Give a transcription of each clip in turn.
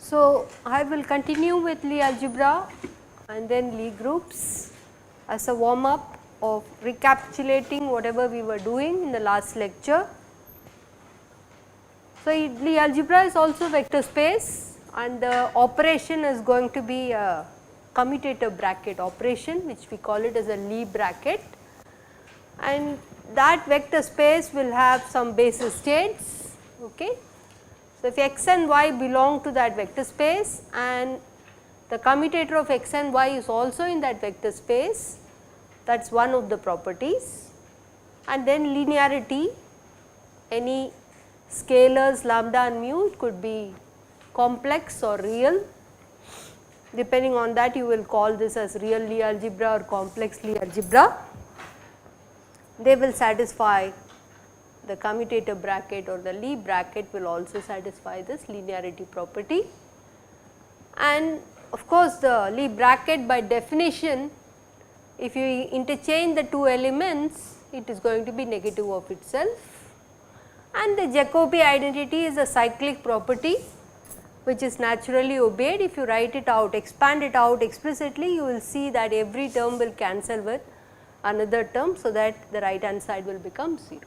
So, I will continue with Lie algebra and then Lie groups as a warm up of recapitulating whatever we were doing in the last lecture. So, Lie algebra is also vector space and the operation is going to be a commutator bracket operation, which we call it as a Lie bracket, and that vector space will have some basis states. Okay. So, if x and y belong to that vector space and the commutator of x and y is also in that vector space, that is one of the properties. And then linearity, any scalars lambda and mu, it could be complex or real. Depending on that, you will call this as real Lie algebra or complex Lie algebra. They will satisfy the commutator bracket, or the Lie bracket will also satisfy this linearity property. And of course, the Lie bracket by definition, if you interchange the two elements, it is going to be negative of itself. And the Jacobi identity is a cyclic property which is naturally obeyed. If you write it out, expand it out explicitly, you will see that every term will cancel with another term, so that the right hand side will become 0.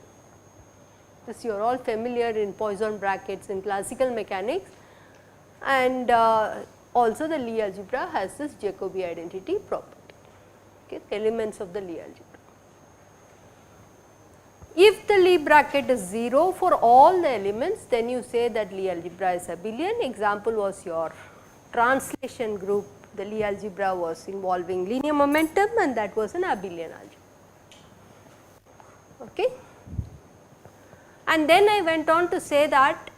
This you are all familiar in Poisson brackets in classical mechanics, and also the Lie algebra has this Jacobi identity property, okay, elements of the Lie algebra. If the Lie bracket is 0 for all the elements, then you say that Lie algebra is abelian. Example was your translation group, the Lie algebra was involving linear momentum, and that was an abelian algebra. Okay. And then I went on to say that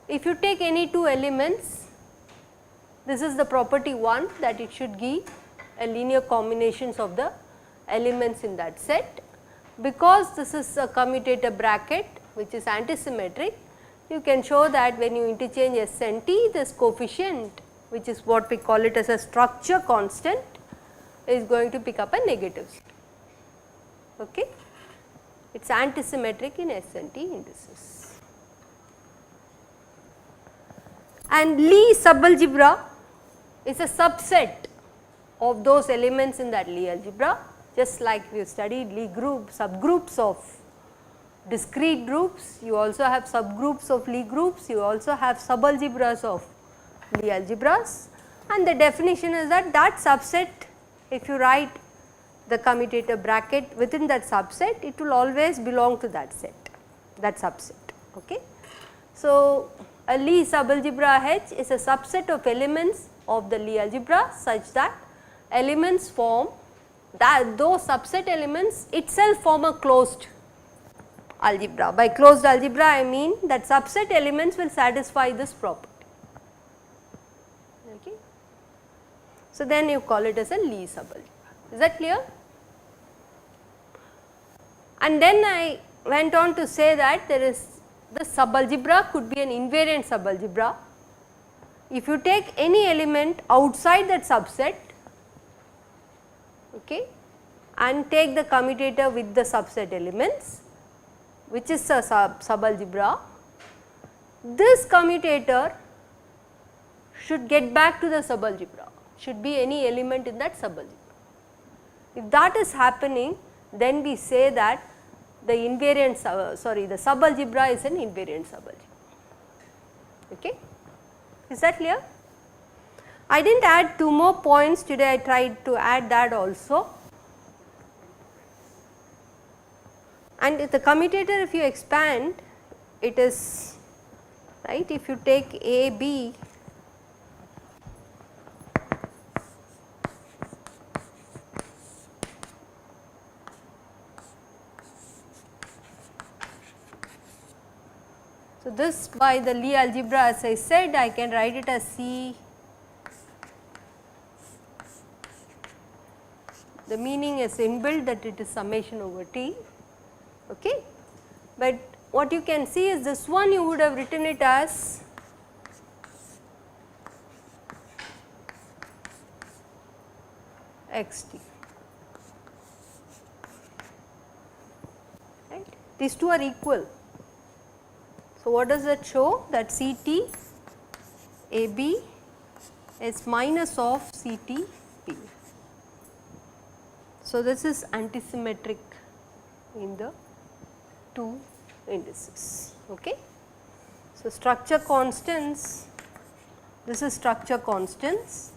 if you take any two elements, this is the property 1, that it should give a linear combinations of the elements in that set. Because this is a commutator bracket which is antisymmetric, you can show that when you interchange S and T, this coefficient, which is what we call it as a structure constant, is going to pick up a negative sign. Okay. It is antisymmetric in S and T indices. And Lie subalgebra is a subset of those elements in that Lie algebra, just like we have studied Lie group, subgroups of discrete groups, you also have subgroups of Lie groups, you also have subalgebras of Lie algebras, and the definition is that that subset, if you write the commutator bracket within that subset, it will always belong to that set, that subset. Okay. So, a Lie subalgebra H is a subset of elements of the Lie algebra such that elements form that those subset elements itself form a closed algebra. By closed algebra I mean that subset elements will satisfy this property. Okay. So, then you call it as a Lie subalgebra. Is that clear? And then I went on to say that there is the subalgebra could be an invariant subalgebra. If you take any element outside that subset, okay, and take the commutator with the subset elements, which is a subalgebra, this commutator should get back to the subalgebra, should be any element in that subalgebra. If that is happening, then we say that the invariant the subalgebra is an invariant subalgebra. Okay. Is that clear? I did not add two more points today, I tried to add that also. And the commutator, if you expand, it is right, if you take A, B, so this by the Lie algebra, as I said, I can write it as C. The meaning is inbuilt that it is summation over T, okay. But what you can see is this one you would have written it as xt, right. These two are equal. So, what does that show? That CT AB is minus of CT B. So, this is antisymmetric in the two indices. Okay. So, structure constants, this is structure constants,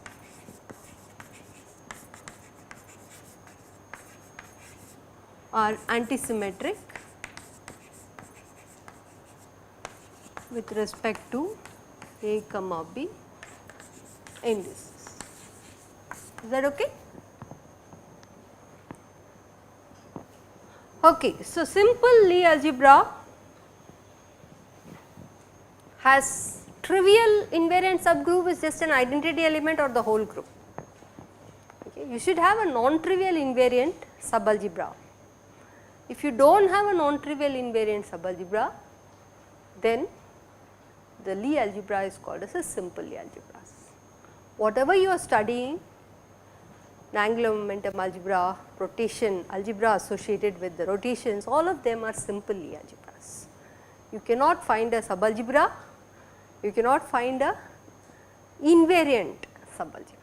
are antisymmetric with respect to A comma B indices. Is that okay? Okay. So, simple Lie algebra has trivial invariant subgroup is just an identity element or the whole group. Okay. You should have a non-trivial invariant subalgebra. If you do not have a non-trivial invariant subalgebra, then the Lie algebra is called as a simple Lie algebra. Whatever you are studying, angular momentum algebra, rotation algebra associated with the rotations, all of them are simple Lie algebras. You cannot find a subalgebra, you cannot find a invariant subalgebra,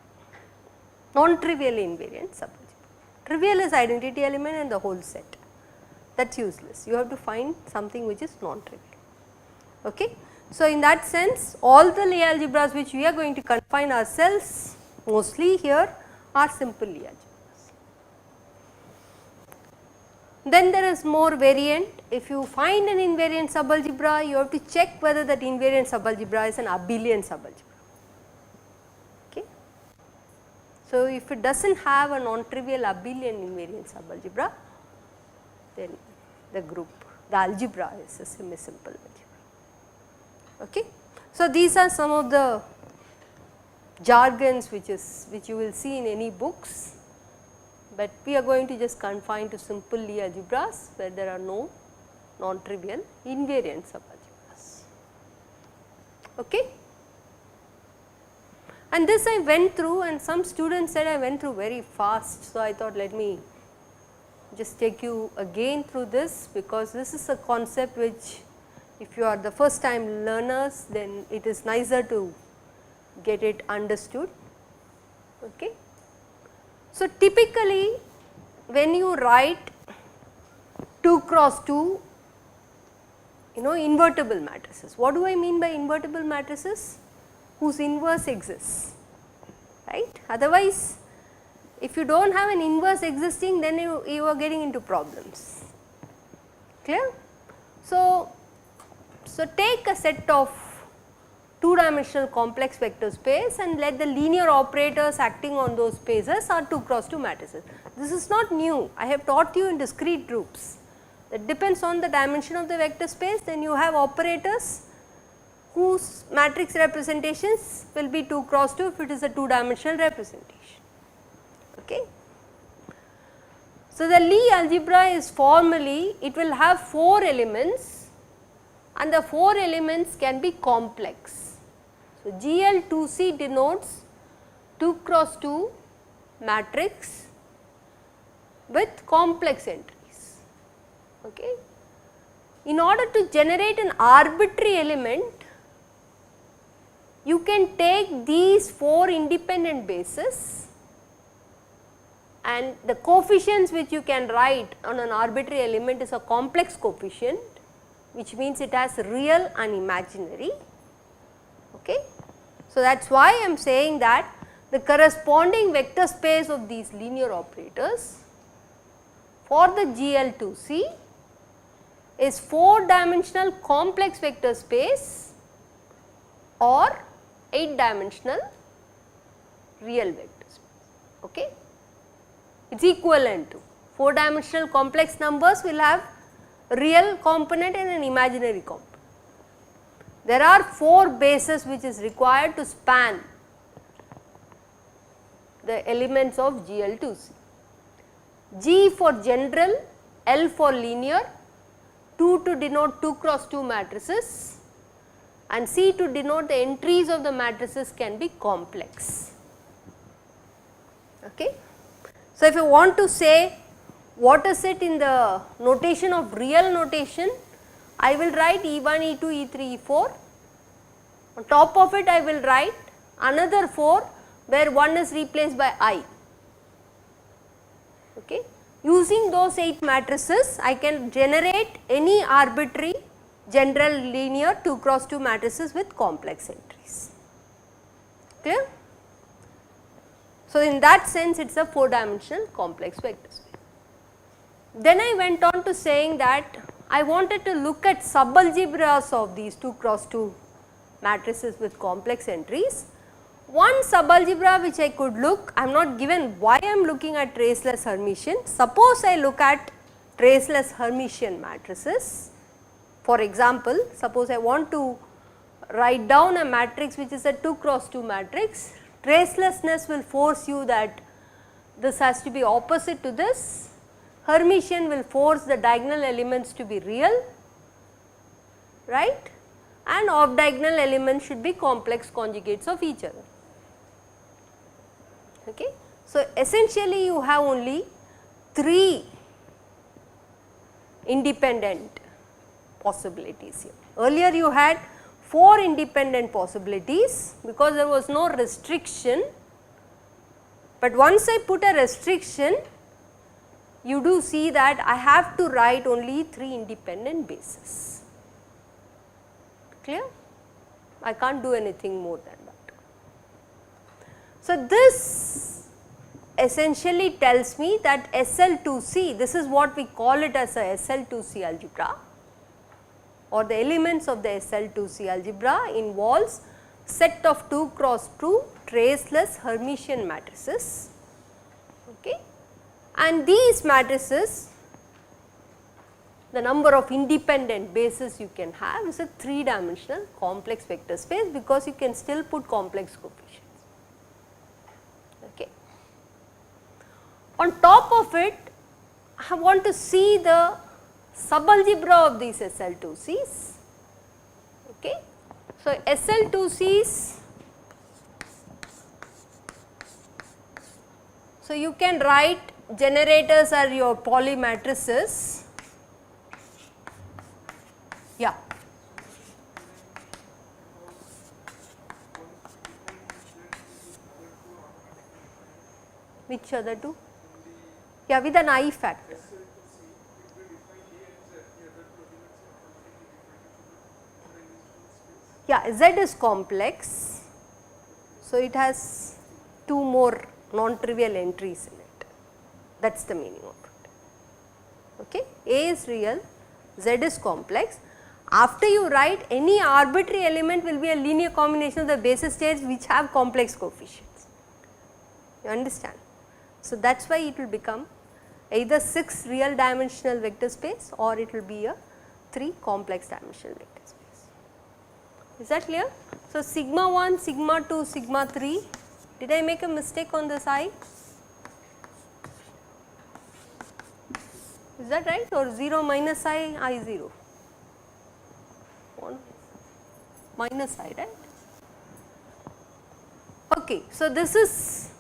non-trivial invariant subalgebra. Trivial is identity element and the whole set, that is useless. You have to find something which is non-trivial. Okay. So, in that sense, all the Lie algebras which we are going to confine ourselves mostly here are simple Lie algebras. Then there is more variant. If you find an invariant subalgebra, you have to check whether that invariant subalgebra is an abelian subalgebra. Okay. So, if it does not have a non-trivial abelian invariant subalgebra, then the group, the algebra is a semi-simple algebra. Okay. So, these are some of the jargons which you will see in any books, but we are going to just confine to simple Lie algebras where there are no non-trivial invariant subalgebras. Okay. And this I went through, and some students said I went through very fast. So, I thought let me just take you again through this, because this is a concept which if you are the first time learners, then it is nicer to get it understood. Okay. So, typically when you write 2 cross 2 invertible matrices, what do I mean by invertible matrices? Whose inverse exists, right. Otherwise, if you do not have an inverse existing, then you are getting into problems. Clear? So, take a set of 2-dimensional complex vector space and let the linear operators acting on those spaces are 2 cross 2 matrices. This is not new, I have taught you in discrete groups. That depends on the dimension of the vector space, then you have operators whose matrix representations will be 2 cross 2 if it is a 2-dimensional representation. Okay. So, the Lie algebra is formally, it will have 4 elements and the 4 elements can be complex. So, GL2C denotes 2 cross 2 matrix with complex entries. Okay. In order to generate an arbitrary element, you can take these 4 independent bases and the coefficients which you can write on an arbitrary element is a complex coefficient, which means it has real and imaginary. Okay. So, that is why I am saying that the corresponding vector space of these linear operators for the GL2C is 4-dimensional complex vector space or 8-dimensional real vector space. Okay. It is equivalent to 4-dimensional complex numbers will have real component and an imaginary component. There are 4 bases which is required to span the elements of GL2C. G for general, L for linear, 2 to denote 2 cross 2 matrices and C to denote the entries of the matrices can be complex. Okay. So, if you want to say what is it in the notation of real notation, I will write E1, E2, E3, E4. On top of it I will write another 4 where 1 is replaced by I. Okay. Using those 8 matrices I can generate any arbitrary general linear 2 cross 2 matrices with complex entries. Clear? So, in that sense it is a 4 dimensional complex vector space. Then I went on to saying that I wanted to look at subalgebras of these 2 cross 2 matrices with complex entries. One subalgebra which I could look, I am not given why I am looking at traceless Hermitian. Suppose I look at traceless Hermitian matrices. For example, suppose I want to write down a matrix which is a 2 cross 2 matrix, tracelessness will force you that this has to be opposite to this. Hermitian will force the diagonal elements to be real, right, and off diagonal elements should be complex conjugates of each other. Okay. So, essentially you have only 3 independent possibilities here. Earlier you had 4 independent possibilities because there was no restriction, but once I put a restriction, you do see that I have to write only 3 independent bases. Clear? I can't do anything more than that. So, this essentially tells me that SL2C, this is what we call it as a SL2C algebra, or the elements of the SL2C algebra involves set of 2 cross 2 traceless Hermitian matrices. Okay. And these matrices, the number of independent bases you can have is a 3 dimensional complex vector space because you can still put complex coefficients. Okay. On top of it, I want to see the subalgebra of these SL2Cs. Okay. So, SL2Cs, so you can write generators are your Pauli matrices. Yeah. Which other two? Yeah, with an I factor. Yeah, Z is complex, so it has 2 more non-trivial entries in it. That is the meaning of it. Okay. A is real, Z is complex. After you write, any arbitrary element will be a linear combination of the basis states which have complex coefficients. You understand? So, that is why it will become either 6 real dimensional vector space or it will be a 3 complex dimensional vector space. Is that clear? So, sigma 1, sigma 2, sigma 3, did I make a mistake on this I? Is that right, or 0 minus I 0? 1 minus I, right? Okay. So, this is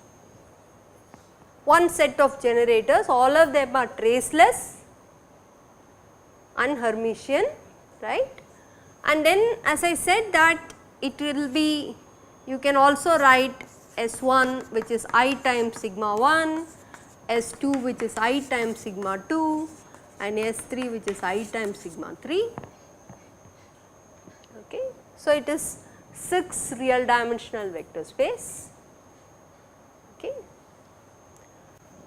one set of generators, all of them are traceless and Hermitian, right. And then as I said that it will be, you can also write S1 which is I times sigma 1, S2 which is I times sigma 2 and S3 which is I times sigma 3. Okay. So, it is 6 real dimensional vector space. Okay.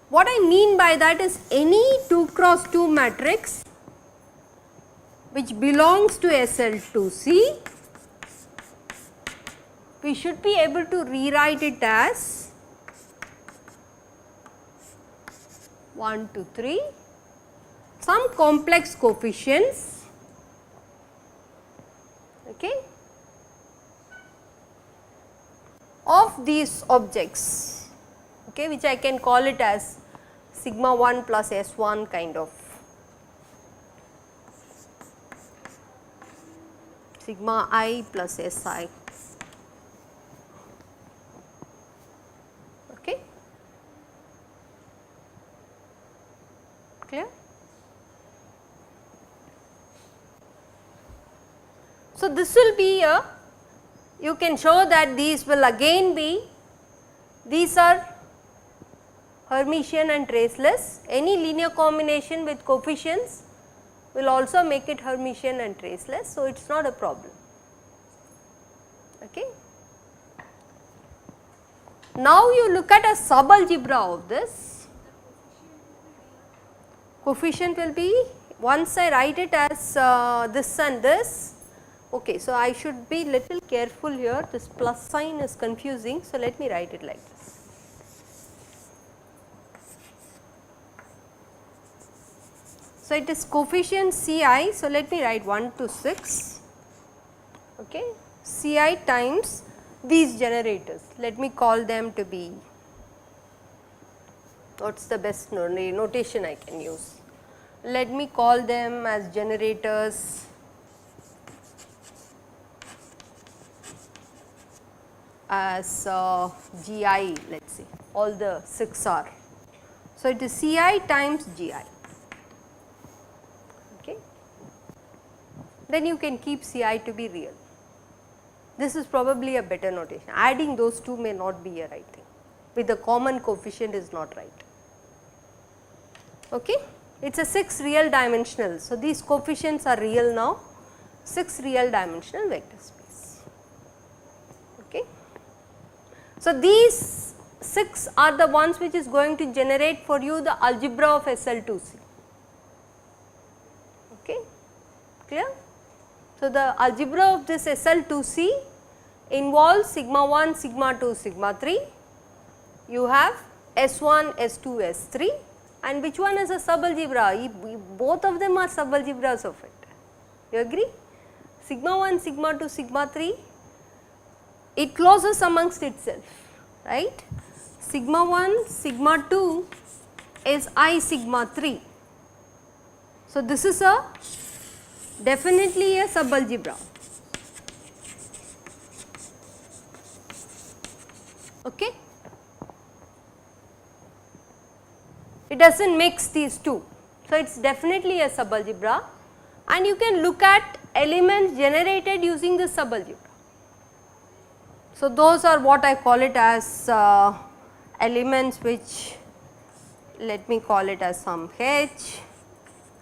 What I mean by that is any 2 cross 2 matrix which belongs to SL2C, we should be able to rewrite it as 1, 2, 3, some complex coefficients, okay, of these objects, okay, which I can call it as sigma 1 plus S1 kind of, sigma I plus Si. Okay. clear? So, this will be a, you can show that these will again be, these are Hermitian and traceless. Any linear combination with coefficients will also make it Hermitian and traceless. So, it is not a problem. Okay. Now, you look at a subalgebra of this. Coefficient will be, once I write it as this and this. Okay, so I should be little careful here, this plus sign is confusing. So, let me write it like this. So, it is coefficient Ci, so let me write 1 to 6, okay, Ci times these generators, let me call them to be, what is the best notation I can use, let me call them as generators as Gi, let us say all the 6 are. So, it is Ci times Gi. Okay. Then you can keep Ci to be real. This is probably a better notation. Adding those two may not be a right thing, with the common coefficient is not right. Okay. It is a 6 real dimensional. So, these coefficients are real now, 6 real dimensional vector space. Okay. So, these 6 are the ones which is going to generate for you the algebra of SL2C. Okay. Clear? So, the algebra of this SL2C involves sigma 1, sigma 2, sigma 3. You have S1, S2, S3, and which one is a subalgebra? Both of them are subalgebras of it. You agree? Sigma 1, sigma 2, sigma 3, it closes amongst itself, right. Sigma 1, sigma 2 is I sigma 3. So, this is a definitely a subalgebra. Okay. It does not mix these two. So, it is definitely a subalgebra, and you can look at elements generated using this subalgebra. So, those are what I call it as elements which, let me call it as some H,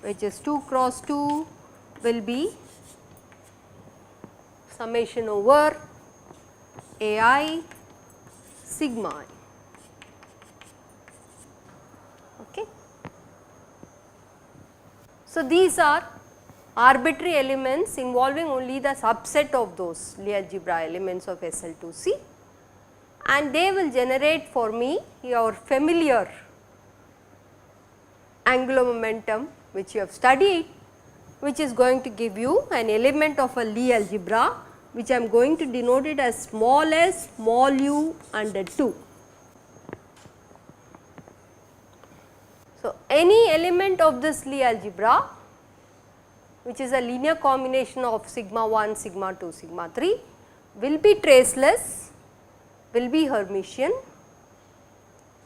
which is 2 cross 2 will be summation over Ai sigma I. Okay. So, these are arbitrary elements involving only the subset of those Lie algebra elements of SL2C, and they will generate for me your familiar angular momentum which you have studied, which is going to give you an element of a Lie algebra, which I am going to denote it as small s, small u under 2. So, any element of this Lie algebra which is a linear combination of sigma 1, sigma 2, sigma 3 will be traceless, will be Hermitian,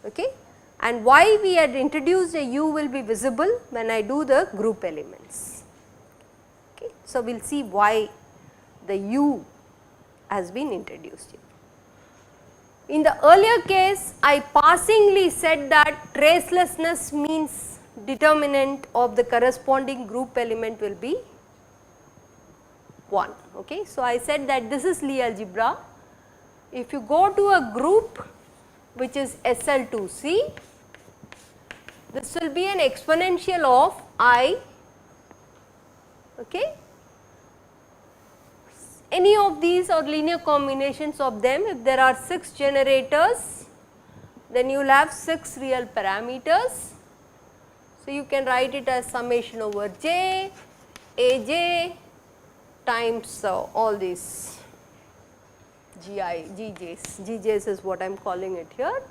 okay, and why we had introduced a u will be visible when I do the group elements. Okay. So, we will see why the u has been introduced here. In the earlier case, I passingly said that tracelessness means determinant of the corresponding group element will be 1. Okay. So, I said that this is Lie algebra. If you go to a group which is SL2C, this will be an exponential of I, okay. Any of these or linear combinations of them, if there are 6 generators, then you will have 6 real parameters. So, you can write it as summation over j, aj times all these GJs is what I am calling it here.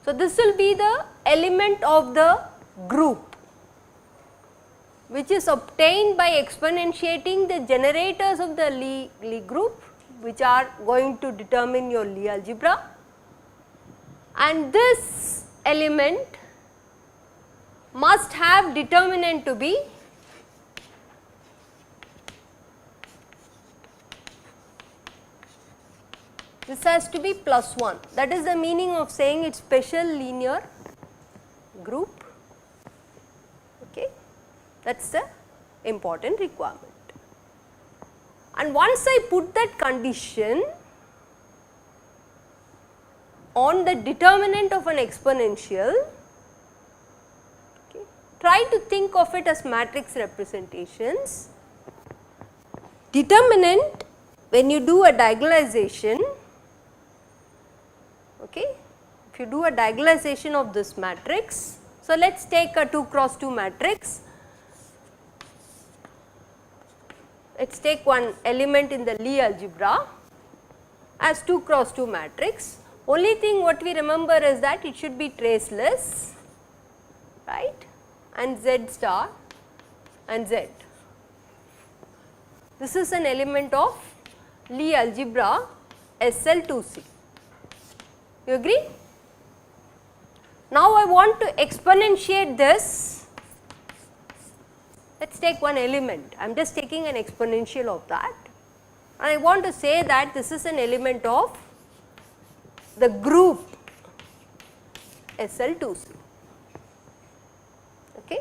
So, this will be the element of the group which is obtained by exponentiating the generators of the Lie group, which are going to determine your Lie algebra, and this element must have determinant to be this has to be plus 1. That is the meaning of saying it is special linear group. Okay. That is the important requirement. And once I put that condition on the determinant of an exponential, okay, try to think of it as matrix representations. Determinant, when you do a diagonalization, okay, if you do a diagonalization of this matrix, so let us take a 2 cross 2 matrix. Let us take one element in the Lie algebra as 2 cross 2 matrix. Only thing what we remember is that it should be traceless, right, and Z star and Z. This is an element of Lie algebra SL2C. You agree? Now I want to exponentiate this. Let us take one element, I am just taking an exponential of that, and I want to say that this is an element of the group SL2C. Okay.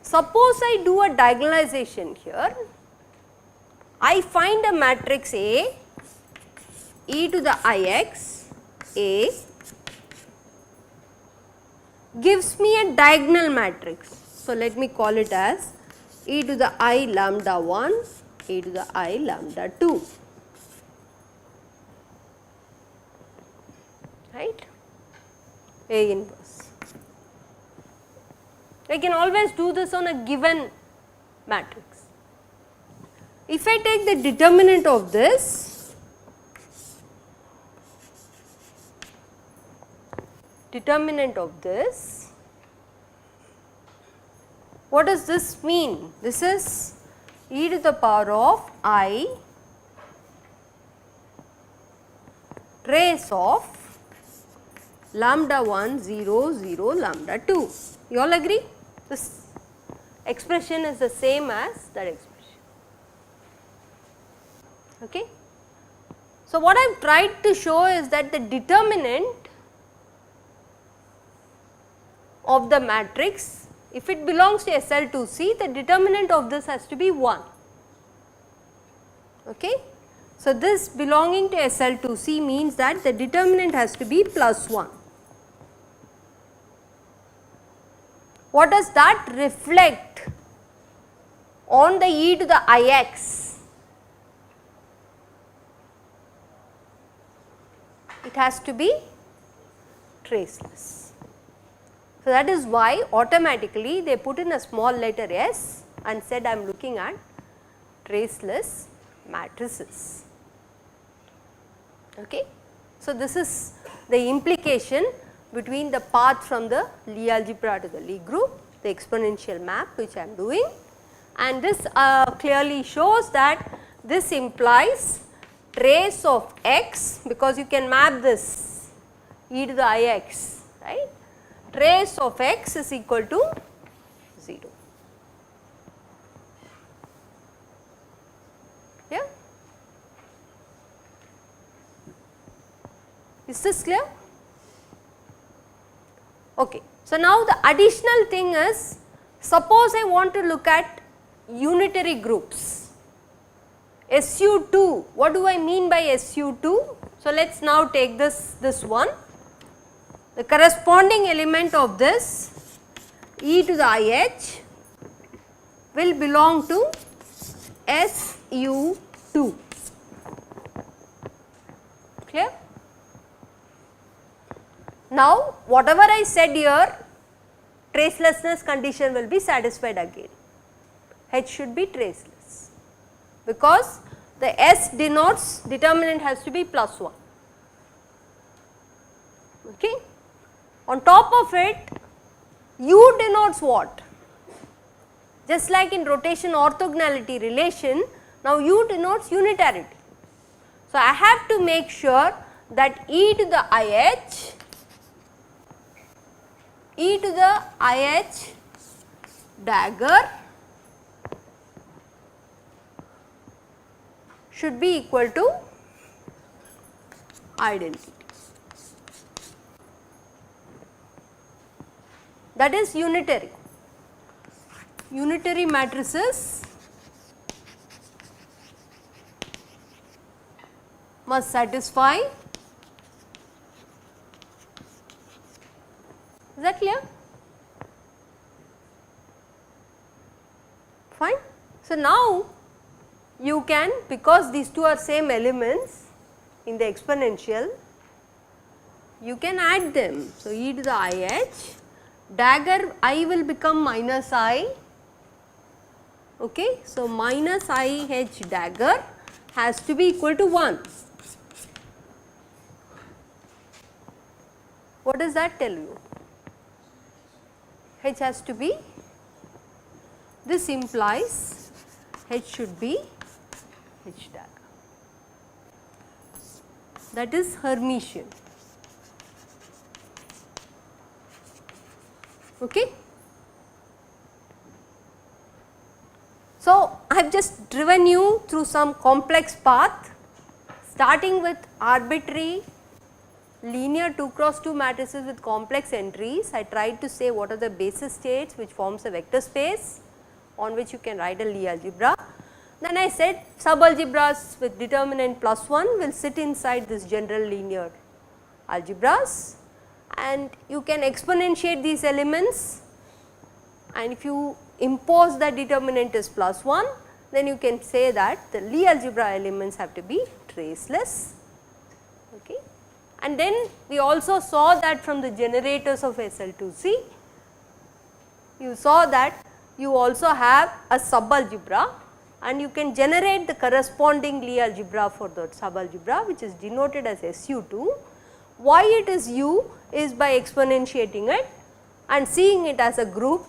Suppose I do a diagonalization here, I find a matrix A, e to the ix A gives me a diagonal matrix. So, let me call it as e to the I lambda 1, e to the I lambda 2, right, A inverse. I can always do this on a given matrix. If I take the determinant of this, what does this mean? This is e to the power of I trace of lambda 1 0 0 lambda 2. You all agree? This expression is the same as that expression. Okay. So, what I have tried to show is that the determinant of the matrix, if it belongs to SL2C, the determinant of this has to be 1. Okay. So, this belonging to SL2C means that the determinant has to be plus 1. What does that reflect on the e to the ix? It has to be traceless. So, that is why automatically they put in a small letter s and said I am looking at traceless matrices. Okay. So, this is the implication between the path from the Lie algebra to the Lie group, the exponential map which I am doing, and this clearly shows that this implies trace of x, because you can map this e to the ix, right. Trace of x is equal to 0. Yeah. Is this clear? Okay. So, now the additional thing is, suppose I want to look at unitary groups. SU2, what do I mean by SU2? So, let us now take this one. The corresponding element of this e to the ih will belong to SU2. Clear? Now, whatever I said here, tracelessness condition will be satisfied again. H should be traceless, because the S denotes determinant has to be plus 1. Okay. On top of it, U denotes what? Just like in rotation orthogonality relation, now U denotes unitarity. So, I have to make sure that e to the ih e to the IH dagger should be equal to identity. That is unitary. Unitary matrices must satisfy. Is that clear? Fine. So, now you can, because these two are same elements in the exponential, you can add them. So, e to the IH dagger I will become minus I, okay. So, minus IH dagger has to be equal to 1. What does that tell you? H has to be, this implies H should be H dagger, that is Hermitian. Okay. So, I have just driven you through some complex path starting with arbitrary linear 2 cross 2 matrices with complex entries. I tried to say what are the basis states which forms a vector space on which you can write a Lie algebra. Then I said subalgebras with determinant plus 1 will sit inside this general linear algebras, and you can exponentiate these elements, and if you impose that determinant is plus 1, then you can say that the Lie algebra elements have to be traceless. Okay. And then we also saw that from the generators of SL2C, you saw that you also have a subalgebra and you can generate the corresponding Lie algebra for the subalgebra, which is denoted as SU2. Why it is U is by exponentiating it and seeing it as a group,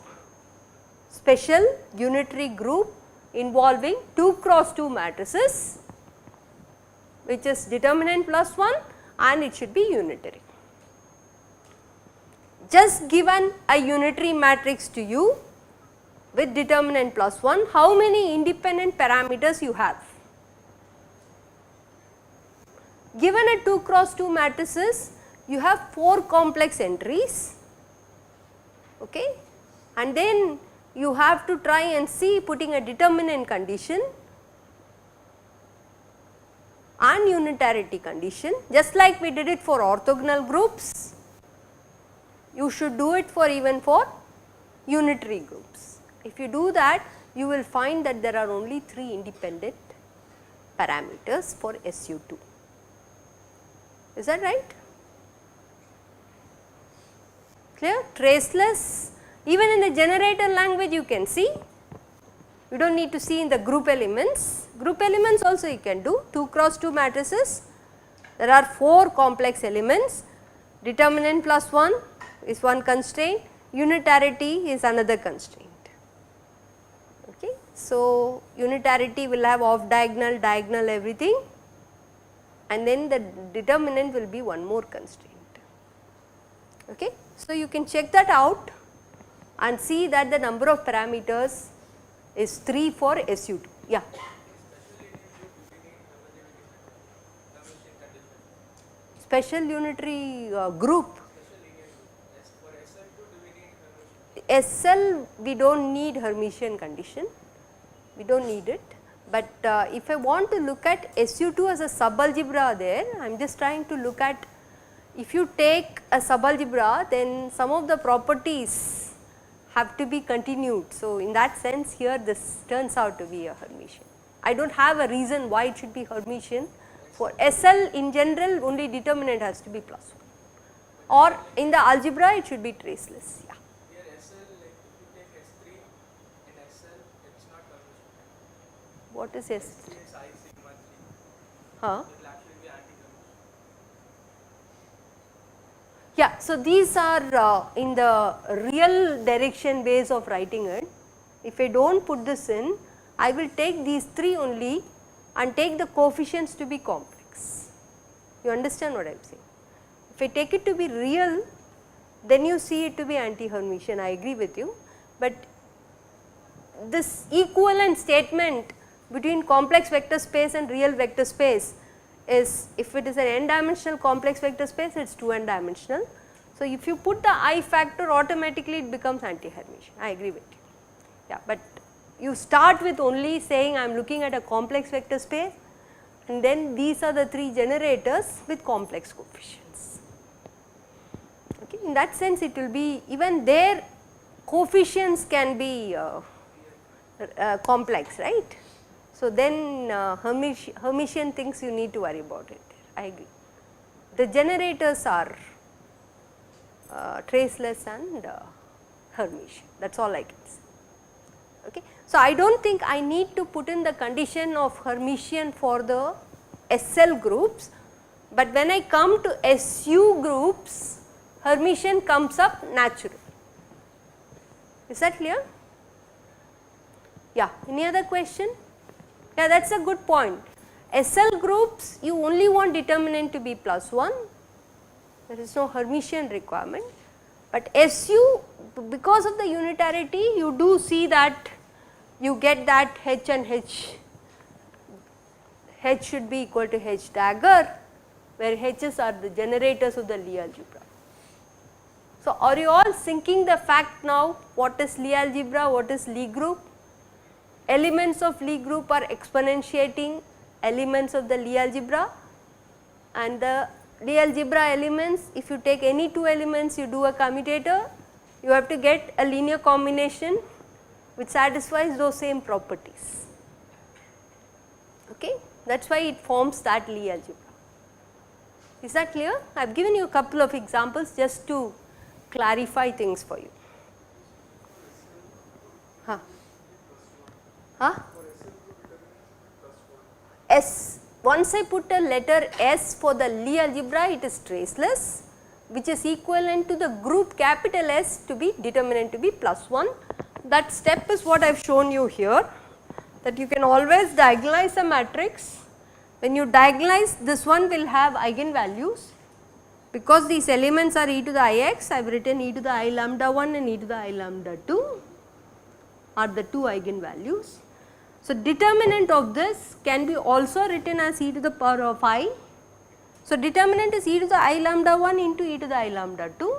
special unitary group involving 2 cross 2 matrices, which is determinant plus 1 and it should be unitary. Just given a unitary matrix to you with determinant plus 1, how many independent parameters you have? Given a 2 cross 2 matrices, you have 4 complex entries, okay, and then you have to try and see putting a determinant condition and unitarity condition, just like we did it for orthogonal groups. You should do it for even for unitary groups. If you do that, you will find that there are only 3 independent parameters for SU2. Is that right? Clear? Traceless, even in the generator language you can see, you do not need to see in the group elements. Group elements also you can do 2 cross 2 matrices, there are 4 complex elements, determinant plus 1 is one constraint, unitarity is another constraint. Okay. So, unitarity will have off diagonal, diagonal, everything, and then the determinant will be one more constraint. Okay. So, you can check that out and see that the number of parameters is 3 for SU2. Yeah. Special unitary group. SL we do not need Hermitian condition, we do not need it, but if I want to look at SU2 as a subalgebra there, I am just trying to look at, if you take a subalgebra, then some of the properties have to be continued. So, in that sense here this turns out to be a Hermitian. I do not have a reason why it should be Hermitian. For SL in general only determinant has to be plus 1, or in the algebra it should be traceless. Yeah. Here SL, like if you take S3 in SL, it's not Hermitian. What is S3? S3 is I sigma 3. Huh? It will actually be anti-Hermitian. Yeah, so these are in the real direction ways of writing it. If I do not put this in, I will take these 3 only and take the coefficients to be complex. You understand what I am saying? If I take it to be real, then you see it to be anti-Hermitian, I agree with you, but this equivalent statement between complex vector space and real vector space is, if it is an n dimensional complex vector space, it is 2n dimensional. So, if you put the I factor, automatically it becomes anti-Hermitian, I agree with you. Yeah, but you start with only saying I am looking at a complex vector space, and then these are the 3 generators with complex coefficients. Okay. In that sense, it will be, even their coefficients can be complex, right. So, then Hermitian things you need to worry about it, I agree. The generators are traceless and Hermitian, that is all I can say. Okay. So, I do not think I need to put in the condition of Hermitian for the SL groups, but when I come to SU groups, Hermitian comes up naturally. Is that clear? Yeah, any other question? Yeah, that is a good point. SL groups, you only want determinant to be +1, there is no Hermitian requirement, but SU, because of the unitarity, you do see that you get that H and H should be equal to H dagger, where H's are the generators of the Lie algebra. So, are you all sinking the fact now, what is Lie algebra, what is Lie group? Elements of Lie group are exponentiating elements of the Lie algebra, and the Lie algebra elements, if you take any 2 elements, you do a commutator, you have to get a linear combination which satisfies those same properties. Okay? That is why it forms that Lie algebra. Is that clear? I have given you a couple of examples just to clarify things for you. Huh? Huh? S, once I put a letter S for the Lie algebra, it is traceless, which is equivalent to the group capital S to be determinant to be +1. That step is what I have shown you here, that you can always diagonalize a matrix. When you diagonalize, this one will have eigenvalues. Because these elements are e to the ix, I have written e to the I lambda 1 and e to the I lambda 2 are the 2 eigenvalues. So, determinant of this can be also written as e to the power of I. So, determinant is e to the I lambda 1 into e to the I lambda 2.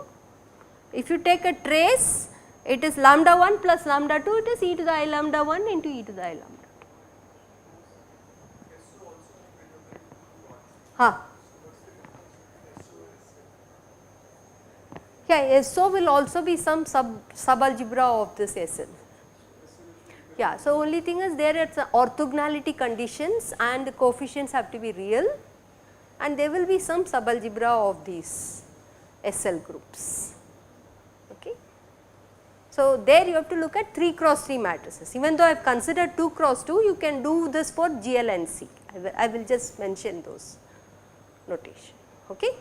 If you take a trace, it is lambda 1 plus lambda 2, it is e to the I lambda 1 into e to the I lambda 2. Huh. Yeah, SO will also be some sub-algebra of this SL. Yeah, so only thing is there are orthogonality conditions and the coefficients have to be real, and there will be some sub-algebra of these SL groups. Okay. So, there you have to look at 3 cross 3 matrices. Even though I have considered 2 cross 2, you can do this for GL and C. I will just mention those notation. Okay.